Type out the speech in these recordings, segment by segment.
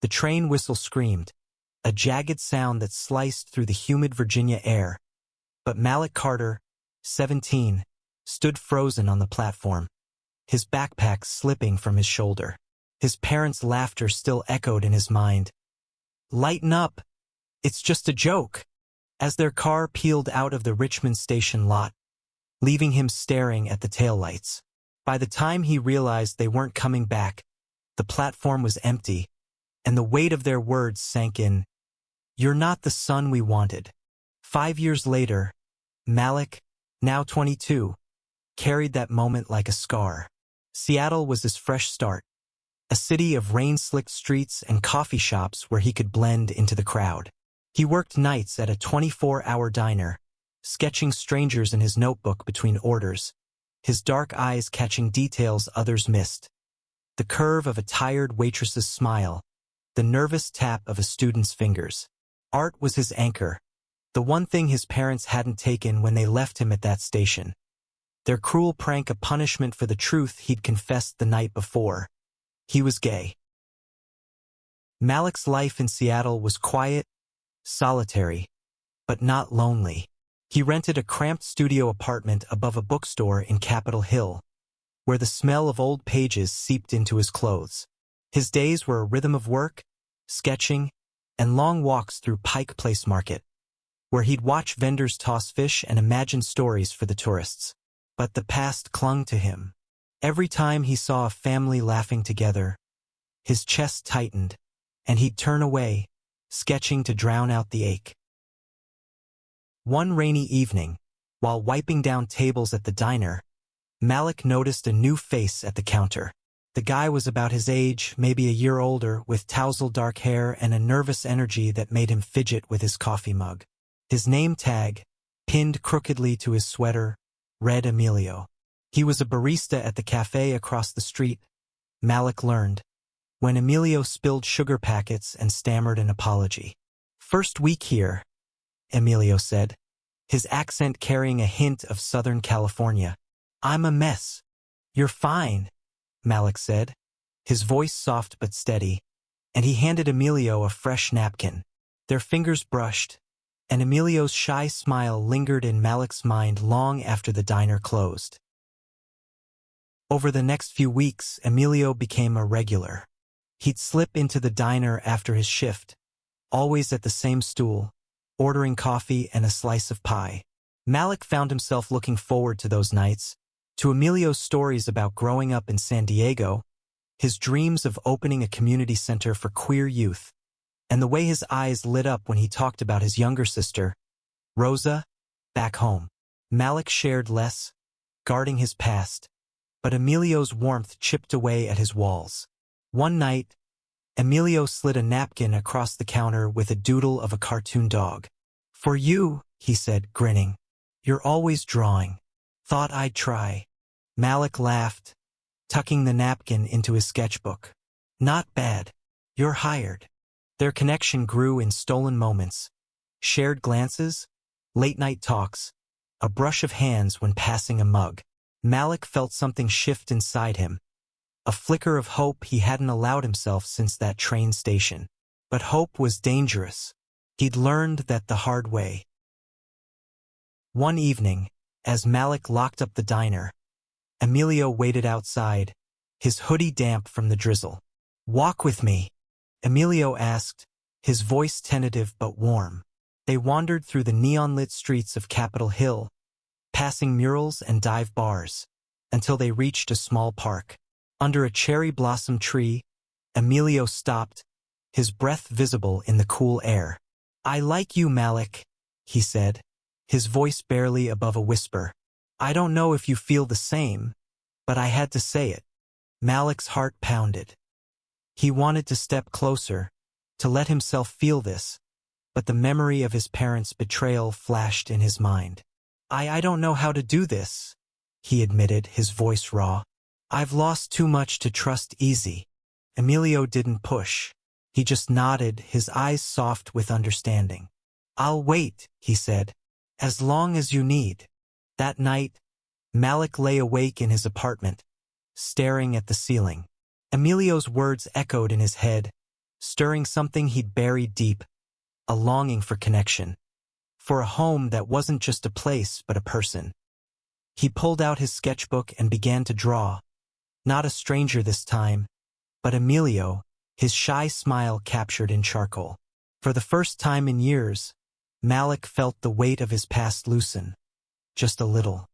The train whistle screamed, a jagged sound that sliced through the humid Virginia air. But Malik Carter, 17, stood frozen on the platform, his backpack slipping from his shoulder. His parents' laughter still echoed in his mind. "Lighten up! It's just a joke!" As their car peeled out of the Richmond station lot, leaving him staring at the taillights. By the time he realized they weren't coming back, the platform was empty, and the weight of their words sank in. "You're not the son we wanted." 5 years later, Malik, now 22, carried that moment like a scar. Seattle was his fresh start, a city of rain-slicked streets and coffee shops where he could blend into the crowd. He worked nights at a 24-hour diner, sketching strangers in his notebook between orders, his dark eyes catching details others missed. The curve of a tired waitress's smile, the nervous tap of a student's fingers. Art was his anchor, the one thing his parents hadn't taken when they left him at that station. Their cruel prank a punishment for the truth he'd confessed the night before. He was gay. Malik's life in Seattle was quiet, solitary, but not lonely. He rented a cramped studio apartment above a bookstore in Capitol Hill, where the smell of old pages seeped into his clothes. His days were a rhythm of work, sketching, and long walks through Pike Place Market, where he'd watch vendors toss fish and imagine stories for the tourists. But the past clung to him. Every time he saw a family laughing together, his chest tightened, and he'd turn away, sketching to drown out the ache. One rainy evening, while wiping down tables at the diner, Malik noticed a new face at the counter. The guy was about his age, maybe a year older, with tousled dark hair and a nervous energy that made him fidget with his coffee mug. His name tag, pinned crookedly to his sweater, read Emilio. He was a barista at the cafe across the street, Malik learned, when Emilio spilled sugar packets and stammered an apology. "First week here," Emilio said, his accent carrying a hint of Southern California. "I'm a mess." "You're fine," Malik said, his voice soft but steady, and he handed Emilio a fresh napkin. Their fingers brushed, and Emilio's shy smile lingered in Malik's mind long after the diner closed. Over the next few weeks, Emilio became a regular. He'd slip into the diner after his shift, always at the same stool, ordering coffee and a slice of pie. Malik found himself looking forward to those nights, to Emilio's stories about growing up in San Diego, his dreams of opening a community center for queer youth, and the way his eyes lit up when he talked about his younger sister, Rosa, back home. Malik shared less, guarding his past, but Emilio's warmth chipped away at his walls. One night, Emilio slid a napkin across the counter with a doodle of a cartoon dog. "For you," he said, grinning. "You're always drawing. Thought I'd try." Malik laughed, tucking the napkin into his sketchbook. "Not bad. You're hired." Their connection grew in stolen moments, shared glances, late-night talks, a brush of hands when passing a mug. Malik felt something shift inside him, a flicker of hope he hadn't allowed himself since that train station. But hope was dangerous. He'd learned that the hard way. One evening, as Malik locked up the diner, Emilio waited outside, his hoodie damp from the drizzle. "Walk with me," Emilio asked, his voice tentative but warm. They wandered through the neon-lit streets of Capitol Hill, passing murals and dive bars, until they reached a small park. Under a cherry blossom tree, Emilio stopped, his breath visible in the cool air. "I like you, Malik," he said, his voice barely above a whisper. "I don't know if you feel the same, but I had to say it." Malik's heart pounded. He wanted to step closer, to let himself feel this, but the memory of his parents' betrayal flashed in his mind. I don't know how to do this," he admitted, his voice raw. "I've lost too much to trust easy." Emilio didn't push. He just nodded, his eyes soft with understanding. "I'll wait," he said, "as long as you need." That night, Malik lay awake in his apartment, staring at the ceiling. Emilio's words echoed in his head, stirring something he'd buried deep, a longing for connection, for a home that wasn't just a place but a person. He pulled out his sketchbook and began to draw, not a stranger this time, but Emilio, his shy smile captured in charcoal. For the first time in years, Malik felt the weight of his past loosen, just a little.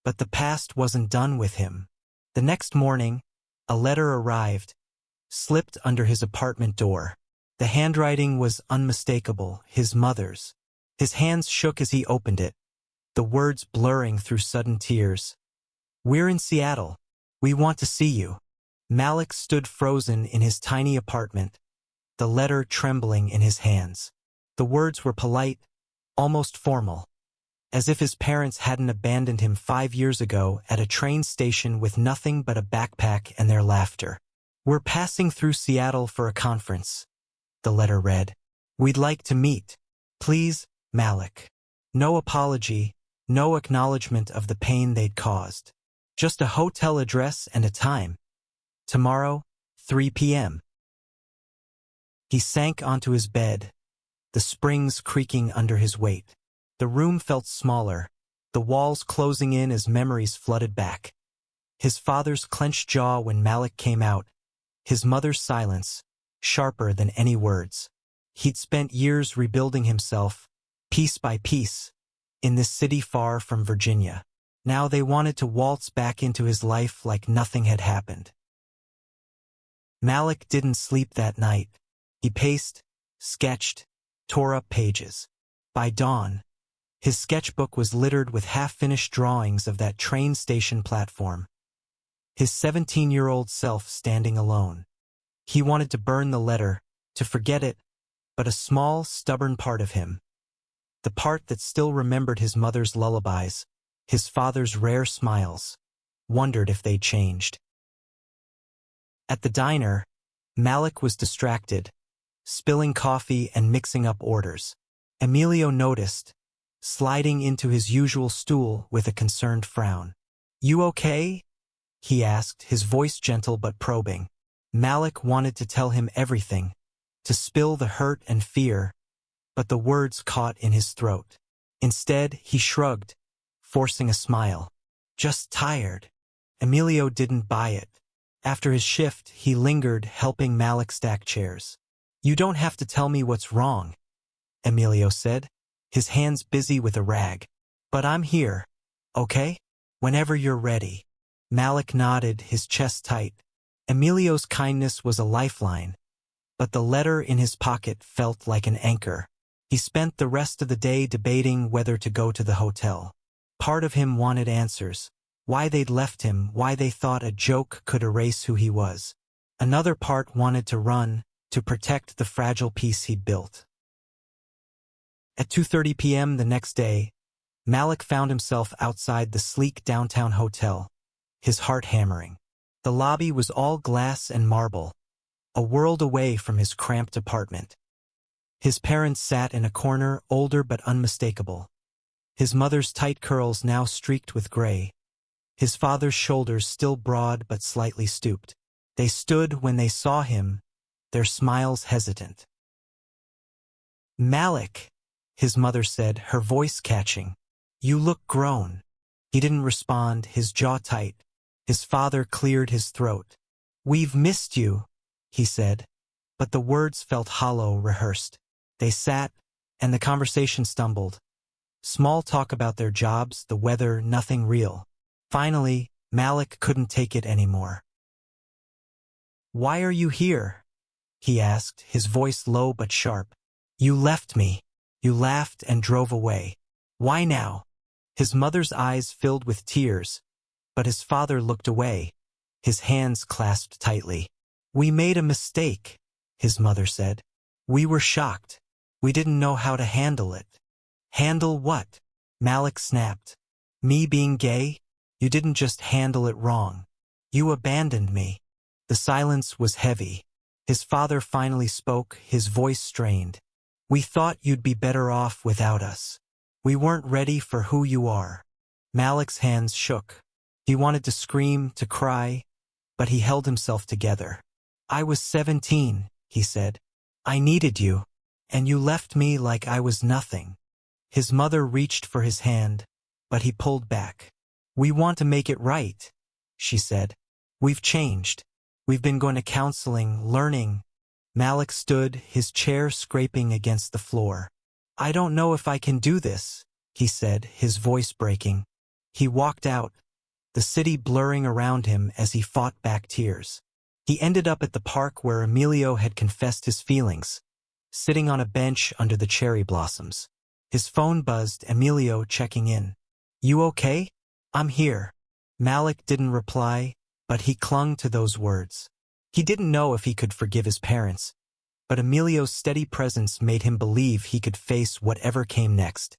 But the past wasn't done with him. The next morning, a letter arrived, slipped under his apartment door. The handwriting was unmistakable, his mother's. His hands shook as he opened it, the words blurring through sudden tears. "We're in Seattle. We want to see you." Malik stood frozen in his tiny apartment, the letter trembling in his hands. The words were polite, almost formal, as if his parents hadn't abandoned him 5 years ago at a train station with nothing but a backpack and their laughter. "We're passing through Seattle for a conference," the letter read. "We'd like to meet. Please, Malik." No apology, no acknowledgement of the pain they'd caused. Just a hotel address and a time. Tomorrow, 3 p.m. He sank onto his bed, the springs creaking under his weight. The room felt smaller, the walls closing in as memories flooded back. His father's clenched jaw when Malik came out, his mother's silence, sharper than any words. He'd spent years rebuilding himself, piece by piece, in this city far from Virginia. Now they wanted to waltz back into his life like nothing had happened. Malik didn't sleep that night. He paced, sketched, tore up pages. By dawn, his sketchbook was littered with half-finished drawings of that train station platform. His 17-year-old self standing alone. He wanted to burn the letter, to forget it, but a small, stubborn part of him, the part that still remembered his mother's lullabies, his father's rare smiles, wondered if they'd changed. At the diner, Malik was distracted, spilling coffee and mixing up orders. Emilio noticed, sliding into his usual stool with a concerned frown. "You okay?" he asked, his voice gentle but probing. Malik wanted to tell him everything, to spill the hurt and fear, but the words caught in his throat. Instead, he shrugged, forcing a smile. "Just tired." Emilio didn't buy it. After his shift, he lingered, helping Malik stack chairs. "You don't have to tell me what's wrong," Emilio said, his hands busy with a rag. "But I'm here, okay? Whenever you're ready." Malik nodded, his chest tight. Emilio's kindness was a lifeline, but the letter in his pocket felt like an anchor. He spent the rest of the day debating whether to go to the hotel. Part of him wanted answers. Why they'd left him, why they thought a joke could erase who he was. Another part wanted to run, to protect the fragile peace he'd built. At 2:30 p.m. the next day, Malik found himself outside the sleek downtown hotel, his heart hammering. The lobby was all glass and marble, a world away from his cramped apartment. His parents sat in a corner, older but unmistakable. His mother's tight curls now streaked with gray. His father's shoulders still broad but slightly stooped. They stood when they saw him, their smiles hesitant. "Malik," his mother said, her voice catching. "You look grown." He didn't respond, his jaw tight. His father cleared his throat. "We've missed you," he said, but the words felt hollow, rehearsed. They sat, and the conversation stumbled. Small talk about their jobs, the weather, nothing real. Finally, Malik couldn't take it anymore. "Why are you here?" he asked, his voice low but sharp. "You left me. You laughed and drove away. Why now?" His mother's eyes filled with tears, but his father looked away, his hands clasped tightly. "We made a mistake," his mother said. "We were shocked. We didn't know how to handle it." "Handle what?" Malik snapped. "Me being gay? You didn't just handle it wrong. You abandoned me." The silence was heavy. His father finally spoke, his voice strained. "We thought you'd be better off without us. We weren't ready for who you are." Malik's hands shook. He wanted to scream, to cry, but he held himself together. I was 17, he said. I needed you, and you left me like I was nothing. His mother reached for his hand, but he pulled back. We want to make it right, she said. We've changed. We've been going to counseling, learning. Malik stood, his chair scraping against the floor. I don't know if I can do this, he said, his voice breaking. He walked out, the city blurring around him as he fought back tears. He ended up at the park where Emilio had confessed his feelings, sitting on a bench under the cherry blossoms. His phone buzzed, Emilio checking in. You okay? I'm here. Malik didn't reply, but he clung to those words. He didn't know if he could forgive his parents, but Emilio's steady presence made him believe he could face whatever came next.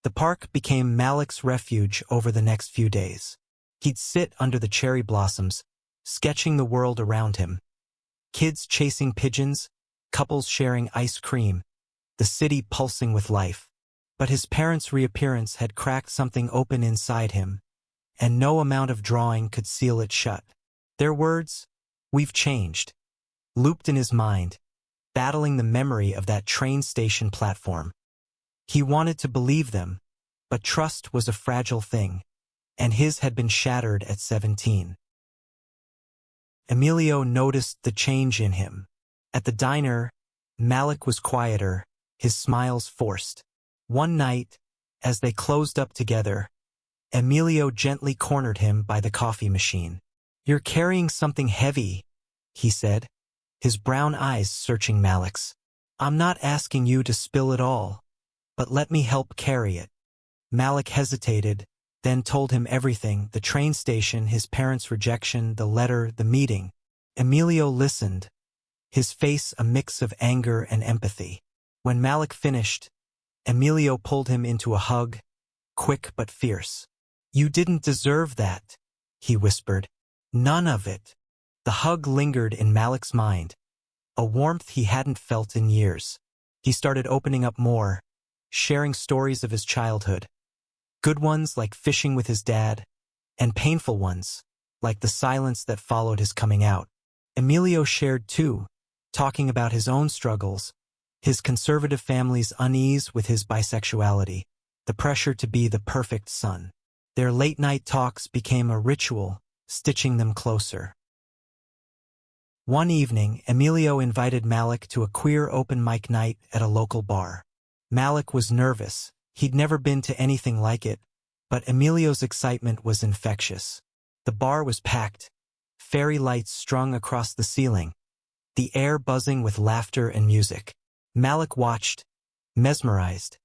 The park became Malik's refuge over the next few days. He'd sit under the cherry blossoms, sketching the world around him. Kids chasing pigeons, couples sharing ice cream, the city pulsing with life. But his parents' reappearance had cracked something open inside him, and no amount of drawing could seal it shut. Their words, "We've changed," looped in his mind, battling the memory of that train station platform. He wanted to believe them, but trust was a fragile thing, and his had been shattered at 17. Emilio noticed the change in him. At the diner, Malik was quieter, his smiles forced. One night, as they closed up together, Emilio gently cornered him by the coffee machine. You're carrying something heavy, he said, his brown eyes searching Malik's. I'm not asking you to spill it all, but let me help carry it. Malik hesitated, then told him everything, the train station, his parents' rejection, the letter, the meeting. Emilio listened, his face a mix of anger and empathy. When Malik finished, Emilio pulled him into a hug, quick but fierce. You didn't deserve that, he whispered. None of it. The hug lingered in Malik's mind, a warmth he hadn't felt in years. He started opening up more, sharing stories of his childhood. Good ones like fishing with his dad, and painful ones, like the silence that followed his coming out. Emilio shared too, talking about his own struggles, his conservative family's unease with his bisexuality, the pressure to be the perfect son. Their late-night talks became a ritual, stitching them closer. One evening, Emilio invited Malik to a queer open mic night at a local bar. Malik was nervous. He'd never been to anything like it, but Emilio's excitement was infectious. The bar was packed, fairy lights strung across the ceiling, the air buzzing with laughter and music. Malik watched, mesmerized,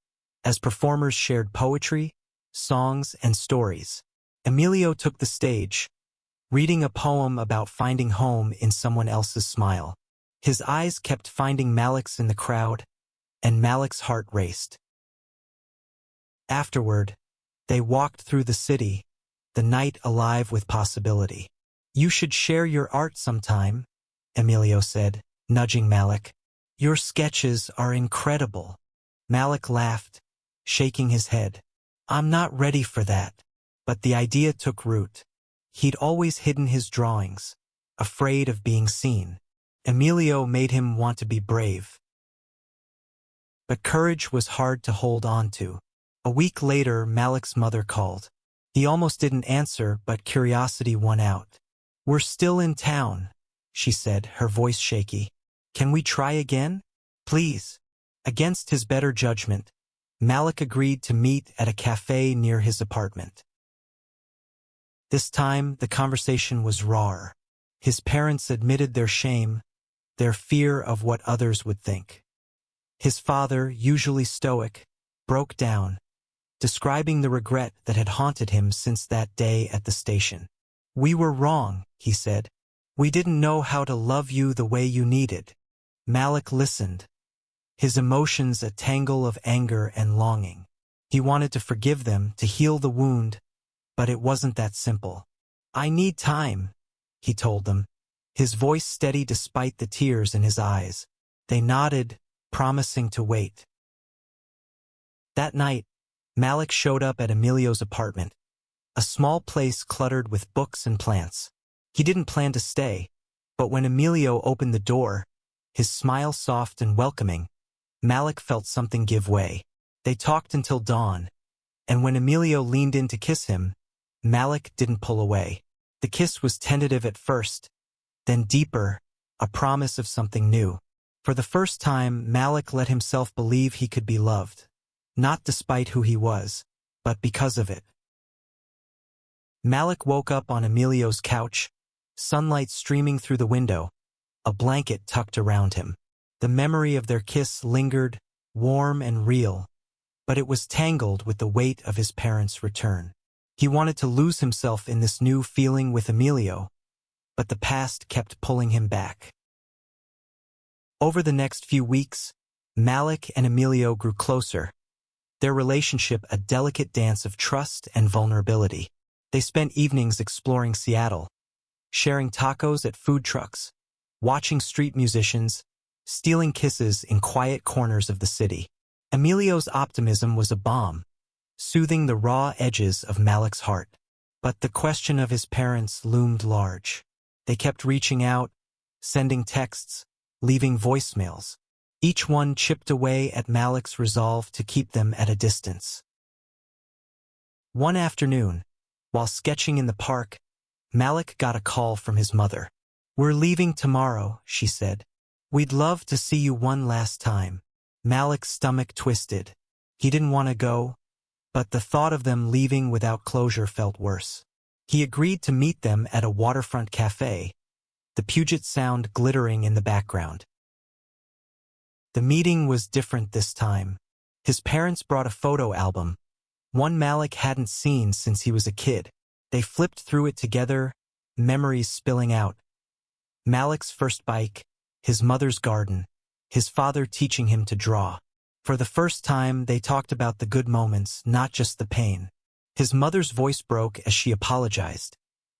as performers shared poetry, songs, and stories. Emilio took the stage, reading a poem about finding home in someone else's smile. His eyes kept finding Malik's in the crowd, and Malik's heart raced. Afterward, they walked through the city, the night alive with possibility. You should share your art sometime, Emilio said, nudging Malik. Your sketches are incredible. Malik laughed, shaking his head. I'm not ready for that. But the idea took root. He'd always hidden his drawings, afraid of being seen. Emilio made him want to be brave. But courage was hard to hold on to. A week later, Malik's mother called. He almost didn't answer, but curiosity won out. We're still in town, she said, her voice shaky. Can we try again? Please. Against his better judgment, Malik agreed to meet at a cafe near his apartment. This time, the conversation was raw. His parents admitted their shame, their fear of what others would think. His father, usually stoic, broke down, describing the regret that had haunted him since that day at the station. We were wrong, he said. We didn't know how to love you the way you needed. Malik listened, his emotions a tangle of anger and longing. He wanted to forgive them, to heal the wound, but it wasn't that simple. I need time, he told them, his voice steady despite the tears in his eyes. They nodded, promising to wait. That night, Malik showed up at Emilio's apartment, a small place cluttered with books and plants. He didn't plan to stay, But when Emilio opened the door, his smile soft and welcoming, Malik felt something give way. They talked until dawn, and when Emilio leaned in to kiss him, Malik didn't pull away. The kiss was tentative at first, then deeper, a promise of something new. For the first time, Malik let himself believe he could be loved, not despite who he was, but because of it. Malik woke up on Emilio's couch, sunlight streaming through the window, a blanket tucked around him. The memory of their kiss lingered, warm and real, but it was tangled with the weight of his parents' return. He wanted to lose himself in this new feeling with Emilio, but the past kept pulling him back. Over the next few weeks, Malik and Emilio grew closer, their relationship a delicate dance of trust and vulnerability. They spent evenings exploring Seattle, sharing tacos at food trucks, watching street musicians, stealing kisses in quiet corners of the city. Emilio's optimism was a balm, soothing the raw edges of Malik's heart. But the question of his parents loomed large. They kept reaching out, sending texts, leaving voicemails. Each one chipped away at Malik's resolve to keep them at a distance. One afternoon, while sketching in the park, Malik got a call from his mother. "We're leaving tomorrow," she said. "We'd love to see you one last time." Malik's stomach twisted. He didn't want to go, but the thought of them leaving without closure felt worse. He agreed to meet them at a waterfront cafe, the Puget Sound glittering in the background. The meeting was different this time. His parents brought a photo album, one Malik hadn't seen since he was a kid. They flipped through it together, memories spilling out. Malik's first bike, his mother's garden, his father teaching him to draw. For the first time, they talked about the good moments, not just the pain. His mother's voice broke as she apologized,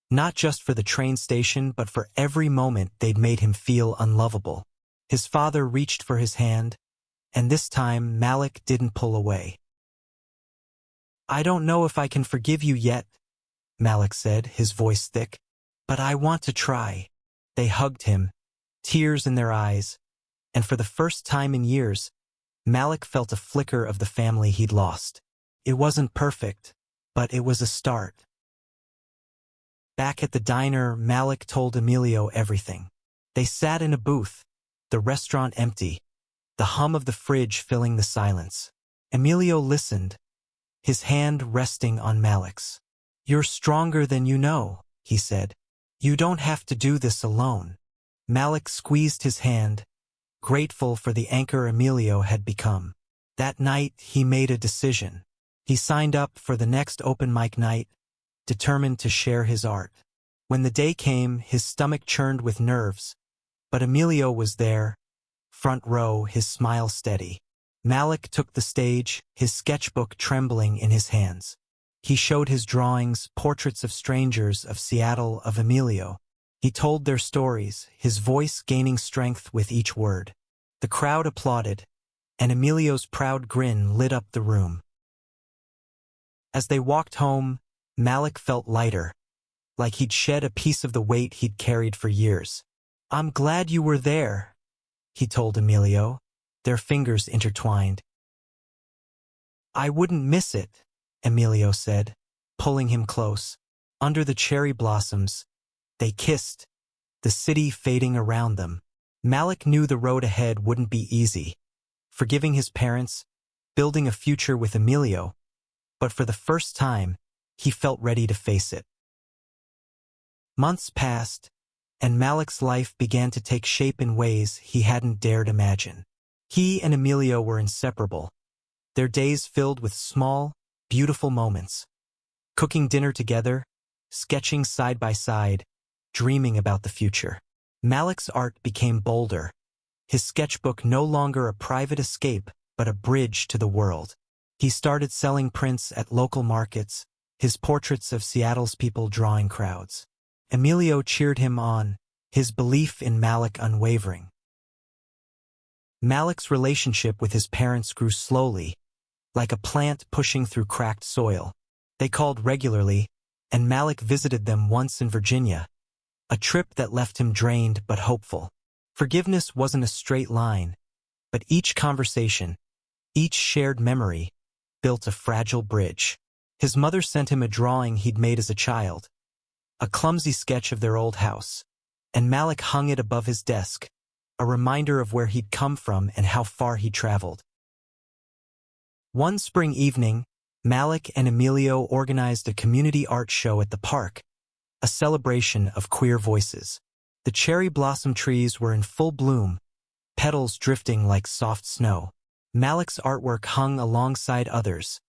not just for the train station, but for every moment they'd made him feel unlovable. His father reached for his hand, and this time Malik didn't pull away. "I don't know if I can forgive you yet," Malik said, his voice thick, "but I want to try." They hugged him, tears in their eyes, and for the first time in years, Malik felt a flicker of the family he'd lost. It wasn't perfect, but it was a start. Back at the diner, Malik told Emilio everything. They sat in a booth, the restaurant empty, the hum of the fridge filling the silence. Emilio listened, his hand resting on Malik's. "You're stronger than you know," he said. "You don't have to do this alone." Malik squeezed his hand, grateful for the anchor Emilio had become. That night, he made a decision. He signed up for the next open mic night, determined to share his art. When the day came, his stomach churned with nerves, but Emilio was there, front row, his smile steady. Malik took the stage, his sketchbook trembling in his hands. He showed his drawings, portraits of strangers, of Seattle, of Emilio. He told their stories, his voice gaining strength with each word. The crowd applauded, and Emilio's proud grin lit up the room. As they walked home, Malik felt lighter, like he'd shed a piece of the weight he'd carried for years. "I'm glad you were there," he told Emilio, their fingers intertwined. "I wouldn't miss it," Emilio said, pulling him close. Under the cherry blossoms, they kissed, the city fading around them. Malik knew the road ahead wouldn't be easy, forgiving his parents, building a future with Emilio, but for the first time, he felt ready to face it. Months passed, and Malik's life began to take shape in ways he hadn't dared imagine. He and Emilio were inseparable, their days filled with small, beautiful moments. Cooking dinner together, sketching side by side, dreaming about the future. Malik's art became bolder, his sketchbook no longer a private escape, but a bridge to the world. He started selling prints at local markets, his portraits of Seattle's people drawing crowds. Emilio cheered him on, his belief in Malik unwavering. Malik's relationship with his parents grew slowly, like a plant pushing through cracked soil. They called regularly, and Malik visited them once in Virginia, a trip that left him drained but hopeful. Forgiveness wasn't a straight line, but each conversation, each shared memory, built a fragile bridge. His mother sent him a drawing he'd made as a child, a clumsy sketch of their old house, and Malik hung it above his desk, a reminder of where he'd come from and how far he'd traveled. One spring evening, Malik and Emilio organized a community art show at the park, a celebration of queer voices. The cherry blossom trees were in full bloom, petals drifting like soft snow. Malik's artwork hung alongside others,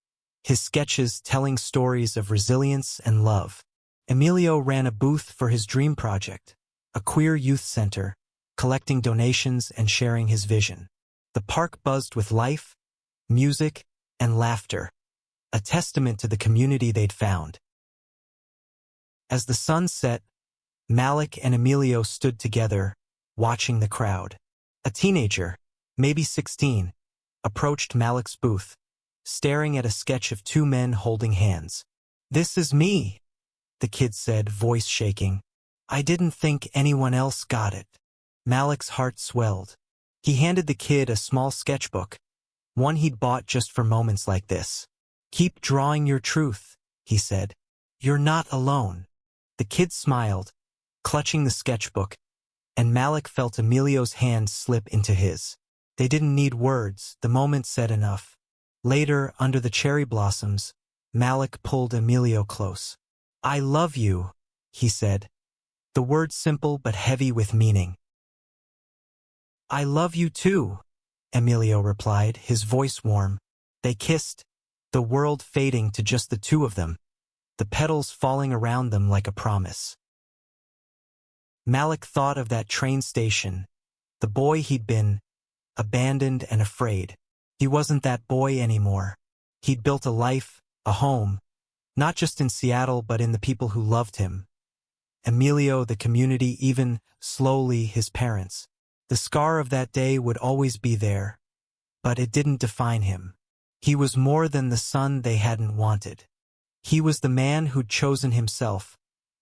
his sketches telling stories of resilience and love. Emilio ran a booth for his dream project, a queer youth center, collecting donations and sharing his vision. The park buzzed with life, music, and laughter, a testament to the community they'd found. As the sun set, Malik and Emilio stood together, watching the crowd. A teenager, maybe 16, approached Malik's booth, staring at a sketch of two men holding hands. "This is me," the kid said, voice shaking. "I didn't think anyone else got it." Malik's heart swelled. He handed the kid a small sketchbook, one he'd bought just for moments like this. "Keep drawing your truth," he said. "You're not alone." The kid smiled, clutching the sketchbook, and Malik felt Emilio's hand slip into his. They didn't need words, the moment said enough. Later, under the cherry blossoms, Malik pulled Emilio close. "I love you," he said, the word simple but heavy with meaning. "I love you too," Emilio replied, his voice warm. They kissed, the world fading to just the two of them, the petals falling around them like a promise. Malik thought of that train station, the boy he'd been, abandoned and afraid. He wasn't that boy anymore. He'd built a life, a home, not just in Seattle but in the people who loved him. Emilio, the community, even, slowly, his parents. The scar of that day would always be there, but it didn't define him. He was more than the son they hadn't wanted. He was the man who'd chosen himself,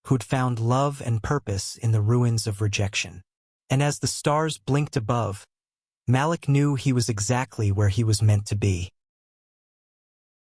who'd found love and purpose in the ruins of rejection. And as the stars blinked above, Malik knew he was exactly where he was meant to be.